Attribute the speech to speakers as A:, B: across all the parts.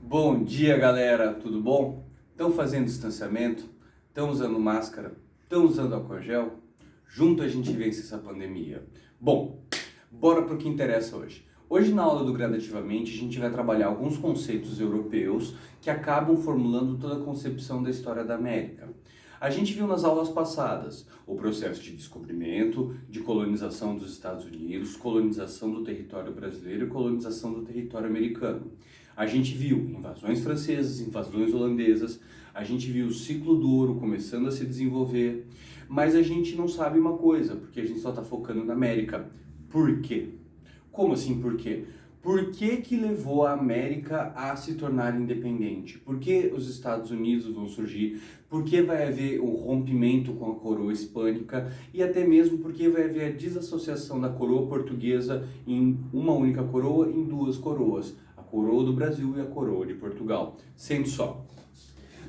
A: Bom dia, galera, tudo bom? Estão fazendo distanciamento? Estão usando máscara? Estão usando álcool gel? Junto a gente vence essa pandemia. Bom, bora para o que interessa hoje. Hoje na aula do Gradativamente a gente vai trabalhar alguns conceitos europeus que acabam formulando toda a concepção da história da América. A gente viu nas aulas passadas o processo de descobrimento, de colonização dos Estados Unidos, colonização do território brasileiro e colonização do território americano. A gente viu invasões francesas, invasões holandesas, a gente viu o ciclo do ouro começando a se desenvolver, mas a gente não sabe uma coisa, porque a gente só está focando na América. Por quê? Como assim por quê? Por que levou a América a se tornar independente? Por que os Estados Unidos vão surgir? Por que vai haver um rompimento com a coroa hispânica? E até mesmo porque vai haver a desassociação da coroa portuguesa em uma única coroa, em duas coroas. A coroa do Brasil e a coroa de Portugal. Sendo só.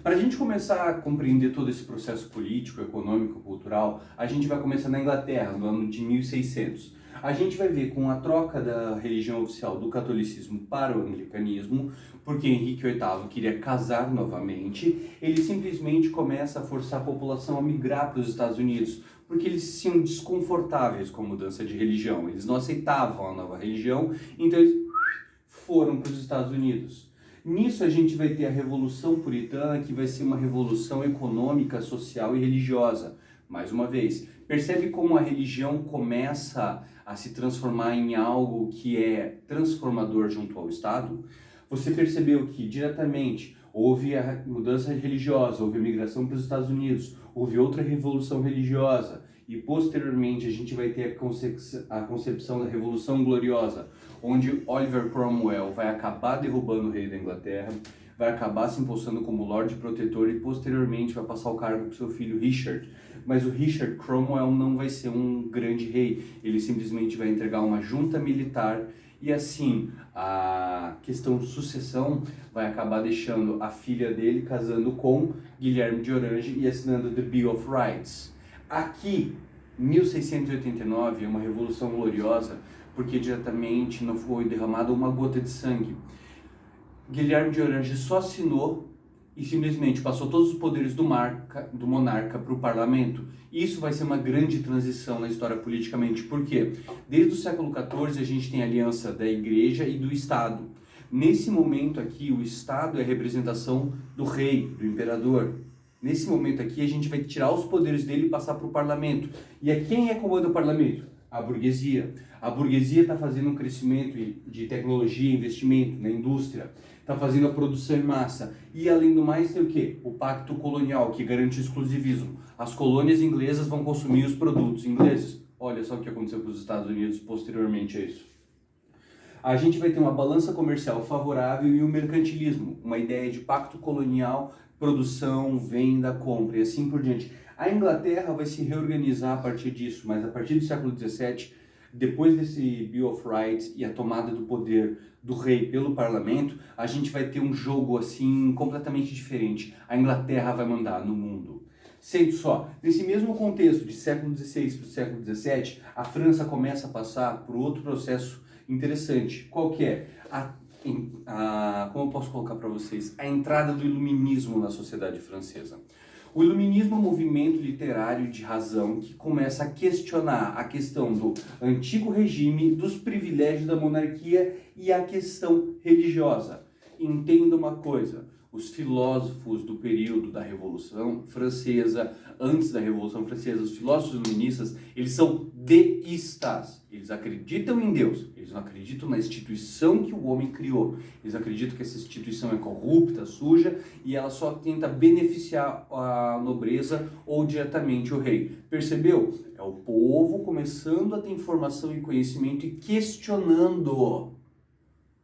A: Para a gente começar a compreender todo esse processo político, econômico, cultural, a gente vai começar na Inglaterra, no ano de 1600. A gente vai ver com a troca da religião oficial do catolicismo para o anglicanismo, porque Henrique VIII queria casar novamente, ele simplesmente começa a forçar a população a migrar para os Estados Unidos, porque eles se sentiam desconfortáveis com a mudança de religião, eles não aceitavam a nova religião, então eles foram para os Estados Unidos. Nisso a gente vai ter a Revolução Puritana, que vai ser uma revolução econômica, social e religiosa. Mais uma vez, percebe como a religião começa a se transformar em algo que é transformador junto ao Estado? Você percebeu que diretamente houve a mudança religiosa, houve a migração para os Estados Unidos, houve outra revolução religiosa e posteriormente a gente vai ter a concepção da Revolução Gloriosa, onde Oliver Cromwell vai acabar derrubando o rei da Inglaterra, vai acabar se impulsando como Lorde Protetor e posteriormente vai passar o cargo para o seu filho Richard. Mas o Richard Cromwell não vai ser um grande rei, ele simplesmente vai entregar uma junta militar e assim a questão de sucessão vai acabar deixando a filha dele casando com Guilherme de Orange e assinando The Bill of Rights. Aqui, 1689 é uma revolução gloriosa porque diretamente não foi derramada uma gota de sangue. Guilherme de Orange só assinou e simplesmente passou todos os poderes do monarca para o parlamento. Isso vai ser uma grande transição na história politicamente, porque desde o século XIV a gente tem a aliança da igreja e do Estado. Nesse momento aqui, o Estado é a representação do rei, do imperador. Nesse momento aqui, a gente vai tirar os poderes dele e passar para o parlamento. E quem comanda o parlamento? A burguesia. A burguesia está fazendo um crescimento de tecnologia, investimento na indústria, está fazendo a produção em massa. E além do mais tem o quê? O pacto colonial, que garante o exclusivismo. As colônias inglesas vão consumir os produtos ingleses. Olha só o que aconteceu com os Estados Unidos posteriormente a isso. A gente vai ter uma balança comercial favorável e o mercantilismo, uma ideia de pacto colonial, produção, venda, compra e assim por diante. A Inglaterra vai se reorganizar a partir disso, mas a partir do século XVII, depois desse Bill of Rights e a tomada do poder do rei pelo parlamento, a gente vai ter um jogo assim completamente diferente. A Inglaterra vai mandar no mundo. Sendo só, nesse mesmo contexto de século XVI para o século XVII, a França começa a passar por outro processo interessante. Qual que é? Como eu posso colocar para vocês? A entrada do iluminismo na sociedade francesa. O iluminismo é um movimento literário de razão que começa a questionar a questão do antigo regime, dos privilégios da monarquia e a questão religiosa. Entenda uma coisa, os filósofos do período da Revolução Francesa, antes da Revolução Francesa, os filósofos iluministas, eles são deístas. Eles acreditam em Deus, eles não acreditam na instituição que o homem criou. Eles acreditam que essa instituição é corrupta, suja, e ela só tenta beneficiar a nobreza ou diretamente o rei. Percebeu? É o povo começando a ter informação e conhecimento e questionando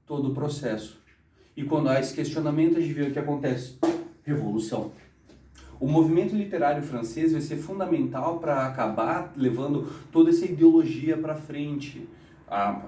A: todo o processo. E quando há esse questionamento, a gente vê o que acontece. Revolução. O movimento literário francês vai ser fundamental para acabar levando toda essa ideologia para frente.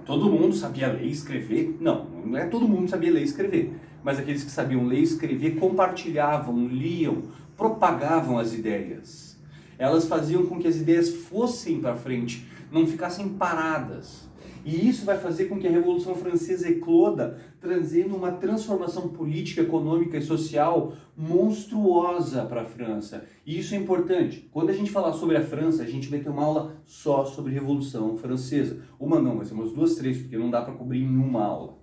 A: Todo mundo sabia ler e escrever? Não, não é todo mundo sabia ler e escrever. Mas aqueles que sabiam ler e escrever compartilhavam, liam, propagavam as ideias. Elas faziam com que as ideias fossem para frente, não ficassem paradas. E isso vai fazer com que a Revolução Francesa ecloda, trazendo uma transformação política, econômica e social monstruosa para a França. E isso é importante. Quando a gente falar sobre a França, a gente vai ter uma aula só sobre Revolução Francesa. Uma não, vai ser umas 2, 3, porque não dá para cobrir em uma aula.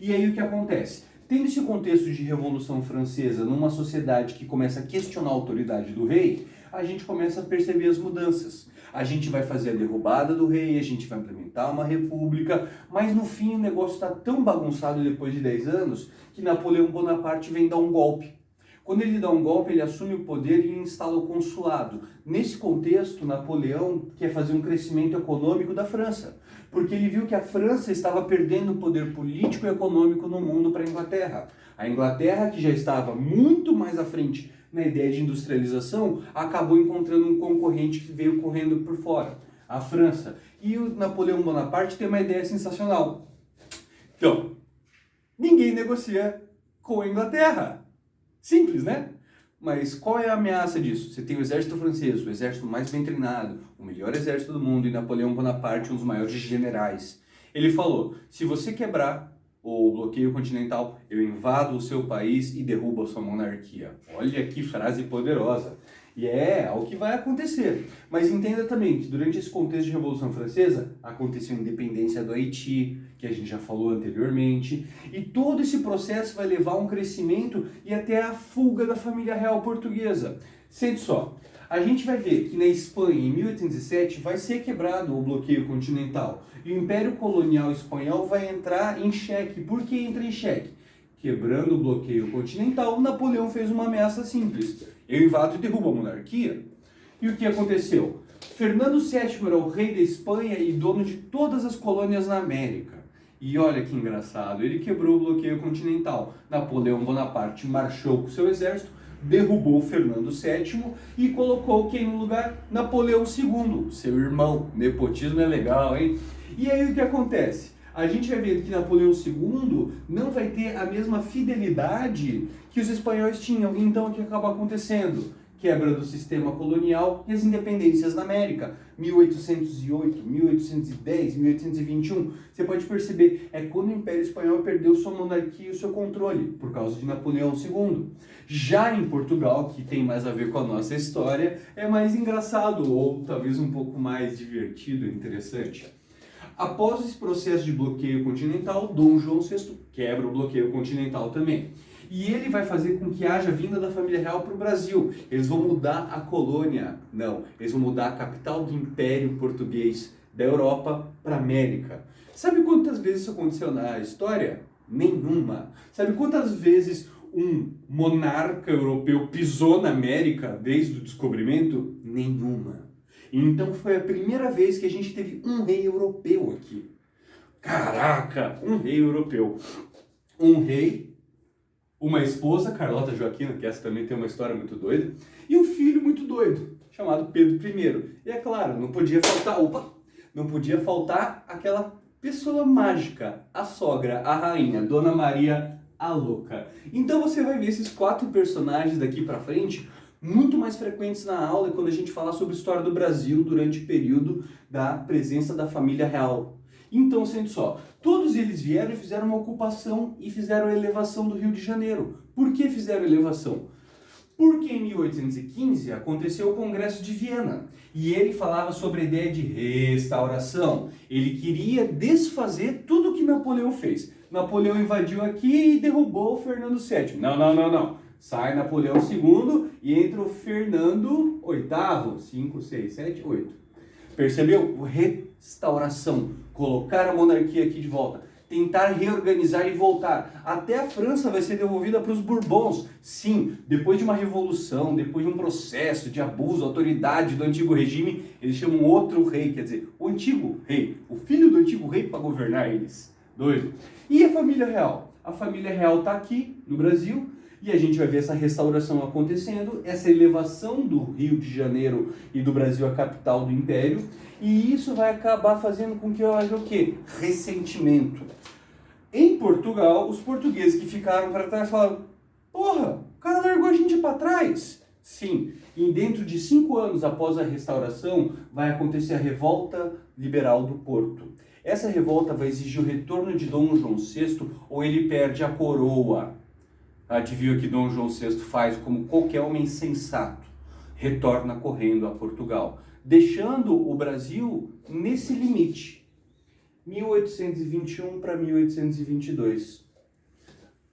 A: E aí o que acontece? Tendo esse contexto de Revolução Francesa numa sociedade que começa a questionar a autoridade do rei, a gente começa a perceber as mudanças. A gente vai fazer a derrubada do rei, a gente vai implementar uma república, mas no fim o negócio está tão bagunçado depois de 10 anos que Napoleão Bonaparte vem dar um golpe. Quando ele dá um golpe, ele assume o poder e instala o consulado. Nesse contexto, Napoleão quer fazer um crescimento econômico da França, porque ele viu que a França estava perdendo o poder político e econômico no mundo para a Inglaterra. A Inglaterra, que já estava muito mais à frente na ideia de industrialização, acabou encontrando um concorrente que veio correndo por fora, a França. E o Napoleão Bonaparte tem uma ideia sensacional. Então, ninguém negocia com a Inglaterra. Simples, né? Mas qual é a ameaça disso? Você tem o exército francês, o exército mais bem treinado, o melhor exército do mundo, e Napoleão Bonaparte, um dos maiores generais. Ele falou, se você quebrar o bloqueio continental, eu invado o seu país e derrubo a sua monarquia. Olha que frase poderosa. E é o que vai acontecer. Mas entenda também que durante esse contexto de Revolução Francesa, aconteceu a independência do Haiti, que a gente já falou anteriormente, e todo esse processo vai levar a um crescimento e até a fuga da família real portuguesa. Sente só, a gente vai ver que na Espanha, em 1807, vai ser quebrado o bloqueio continental, e o Império Colonial Espanhol vai entrar em xeque. Por que entra em xeque? Quebrando o bloqueio continental, Napoleão fez uma ameaça simples. Eu invado e derrubo a monarquia. E o que aconteceu? Fernando VII era o rei da Espanha e dono de todas as colônias na América. E olha que engraçado, ele quebrou o bloqueio continental. Napoleão Bonaparte marchou com seu exército, derrubou Fernando VII e colocou quem no lugar? Napoleão II, seu irmão. Nepotismo é legal, hein? E aí o que acontece? A gente vai ver que Napoleão II não vai ter a mesma fidelidade que os espanhóis tinham. Então o que acaba acontecendo? Quebra do sistema colonial e as independências na América. 1808, 1810, 1821. Você pode perceber, é quando o Império Espanhol perdeu sua monarquia e o seu controle, por causa de Napoleão II. Já em Portugal, que tem mais a ver com a nossa história, é mais engraçado, ou talvez um pouco mais divertido e interessante. Após esse processo de bloqueio continental, Dom João VI quebra o bloqueio continental também. E ele vai fazer com que haja vinda da família real para o Brasil. Eles vão mudar a colônia, não, eles vão mudar a capital do Império Português da Europa para a América. Sabe quantas vezes isso aconteceu na história? Nenhuma. Sabe quantas vezes um monarca europeu pisou na América desde o descobrimento? Nenhuma. Então foi a primeira vez que a gente teve um rei europeu aqui. Caraca, um rei europeu. Um rei, uma esposa, Carlota Joaquina, que essa também tem uma história muito doida, e um filho muito doido, chamado Pedro I. E é claro, não podia faltar aquela pessoa mágica, a sogra, a rainha, Dona Maria a Louca. Então você vai ver esses 4 personagens daqui pra frente muito mais frequentes na aula quando a gente falar sobre a história do Brasil durante o período da presença da família real. Então, sendo só, todos eles vieram e fizeram uma ocupação e fizeram a elevação do Rio de Janeiro. Por que fizeram a elevação? Porque em 1815 aconteceu o Congresso de Viena e ele falava sobre a ideia de restauração. Ele queria desfazer tudo o que Napoleão fez. Napoleão invadiu aqui e derrubou o Fernando VII. Não. Sai Napoleão II e entra o Fernando VIII. 5, 6, 7, 8. Percebeu? Restauração. Colocar a monarquia aqui de volta. Tentar reorganizar e voltar. Até a França vai ser devolvida para os Bourbons. Sim, depois de uma revolução, depois de um processo de abuso, autoridade do antigo regime, eles chamam outro rei, quer dizer, o antigo rei, o filho do antigo rei para governar eles. Doido. E a família real? A família real está aqui no Brasil. E a gente vai ver essa restauração acontecendo, essa elevação do Rio de Janeiro e do Brasil à capital do Império, e isso vai acabar fazendo com que haja o quê? Ressentimento. Em Portugal, os portugueses que ficaram para trás falaram, porra, o cara largou a gente para trás. Sim, e dentro de 5 anos após a restauração, vai acontecer a Revolta Liberal do Porto. Essa revolta vai exigir o retorno de Dom João VI ou ele perde a coroa? Adivinha o que Dom João VI faz como qualquer homem sensato? Retorna correndo a Portugal, deixando o Brasil nesse limite. 1821 para 1822.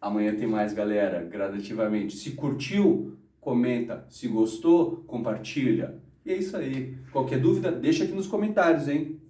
A: Amanhã tem mais, galera, gradativamente. Se curtiu, comenta. Se gostou, compartilha. E é isso aí. Qualquer dúvida, deixa aqui nos comentários, hein?